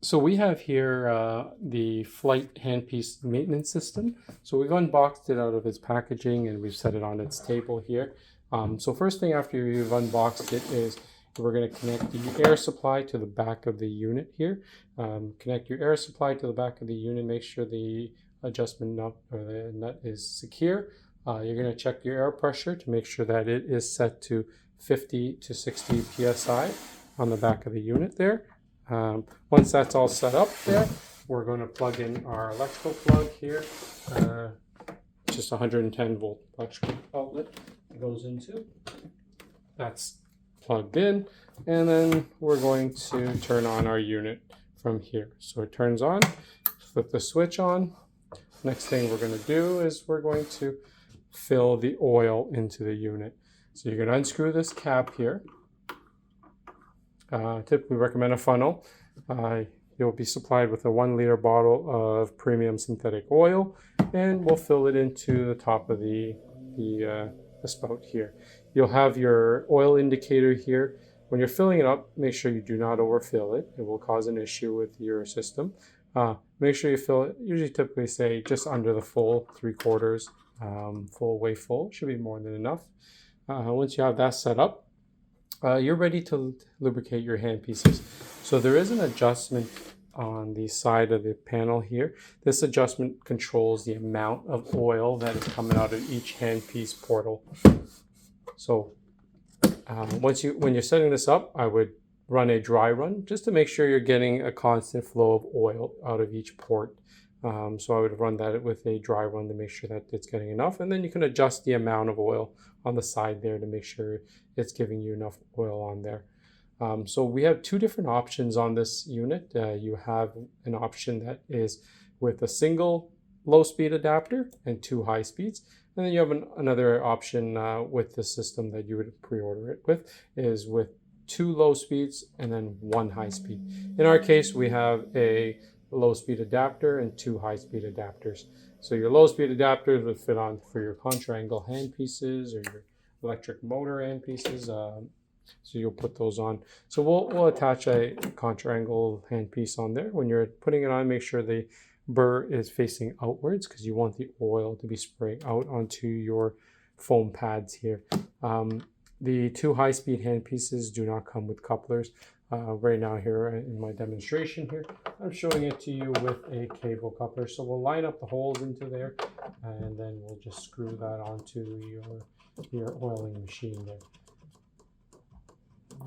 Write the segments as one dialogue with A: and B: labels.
A: So we have here the Flight Handpiece Maintenance System. So we've unboxed it out of its packaging and we've set it on its table here. So first thing after you've unboxed it is we're going to connect the air supply to the back of the unit here. Connect your air supply to the back of the unit. Make sure the adjustment nut or the nut is secure. You're going to check your air pressure to make sure that it is set to 50 to 60 psi on the back of the unit there. Once that's all set up there, we're going to plug in our electrical plug here. Just 110 volt electrical outlet it goes into. That's plugged in, and then we're going to turn on our unit from here. So it turns on, flip the switch on. Next thing we're going to do is we're going to fill the oil into the unit. So you're going to unscrew this cap here. Typically recommend a funnel. You'll be supplied with a 1 liter bottle of premium synthetic oil, and we'll fill it into the top of the spout here. You'll have your oil indicator here. When you're filling it up, make sure you do not overfill it. It will cause an issue with your system. Make sure you fill it, usually typically say just under the full 3/4, full way full, should be more than enough. Once you have that set up, you're ready to lubricate your handpieces. So there is an adjustment on the side of the panel here. This adjustment controls the amount of oil that is coming out of each handpiece portal. So when you're setting this up, I would run a dry run just to make sure you're getting a constant flow of oil out of each port. So I would run that with a dry run to make sure that it's getting enough, and then you can adjust the amount of oil on the side there to make sure it's giving you enough oil on there. So we have two different options on this unit. You have an option that is with a single low speed adapter and 2 high speeds, and then you have another option with the system that you would pre-order it with is with 2 low speeds and then 1 high speed. In our case, we have a low speed adapter and 2 high speed adapters. So your low speed adapters would fit on for your contra-angle handpieces or your electric motor handpieces. So you'll put those on. So we'll attach a contra-angle handpiece on there. When you're putting it on, make sure the burr is facing outwards because you want the oil to be spraying out onto your foam pads here. The 2 high-speed handpieces do not come with couplers. Right now here in my demonstration here, I'm showing it to you with a cable coupler. So we'll line up the holes into there, and then we'll just screw that onto your oiling machine there.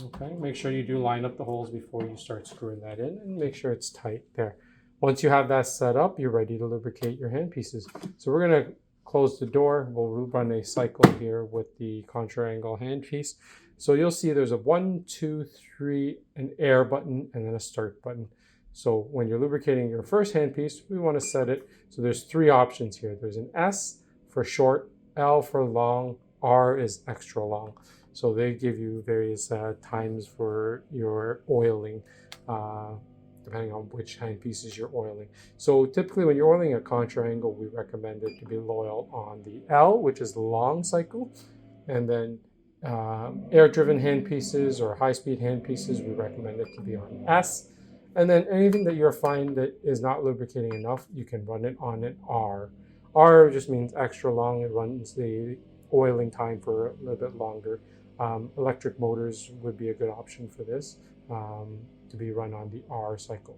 A: Okay, make sure you do line up the holes before you start screwing that in, and make sure it's tight there. Once you have that set up, you're ready to lubricate your handpieces. So we're going to close the door. We'll run a cycle here with the contra-angle handpiece. So you'll see there's a 1, 2, 3, an air button, and then a start button. So when you're lubricating your first handpiece, we want to set it. So there's 3 options here. There's an S for short, L for long, R is extra long. So they give you various times for your oiling, depending on which handpieces you're oiling. So typically when you're oiling a contra-angle, we recommend it to be oil on the L, which is the long cycle, and then air-driven handpieces or high-speed handpieces, we recommend it to be on S. And then anything that you're finding that is not lubricating enough, you can run it on an R. R just means extra long. It runs the oiling time for a little bit longer. Electric motors would be a good option for this to be run on the R cycle.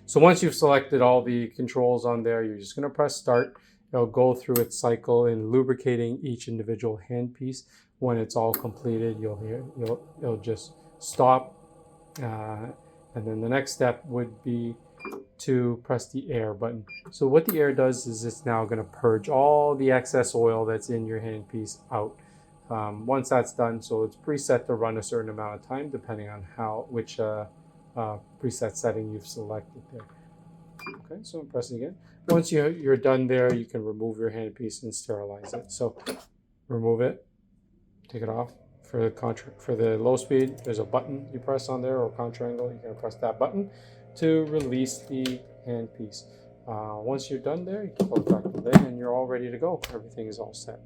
A: So once you've selected all the controls on there, you're just going to press start. It'll go through its cycle in lubricating each individual handpiece. When it's all completed, it'll just stop. And then the next step would be to press the air button. So what the air does is it's now going to purge all the excess oil that's in your handpiece out. Once that's done, so it's preset to run a certain amount of time depending on which preset setting you've selected there. Okay, so I'm pressing again. Once you're done there, you can remove your handpiece and sterilize it. So remove it, take it off. For the low speed, there's a button you press on there, or contra-angle, you're going to press that button to release the handpiece. Once you're done there, you can close back the lid and you're all ready to go. Everything is all set.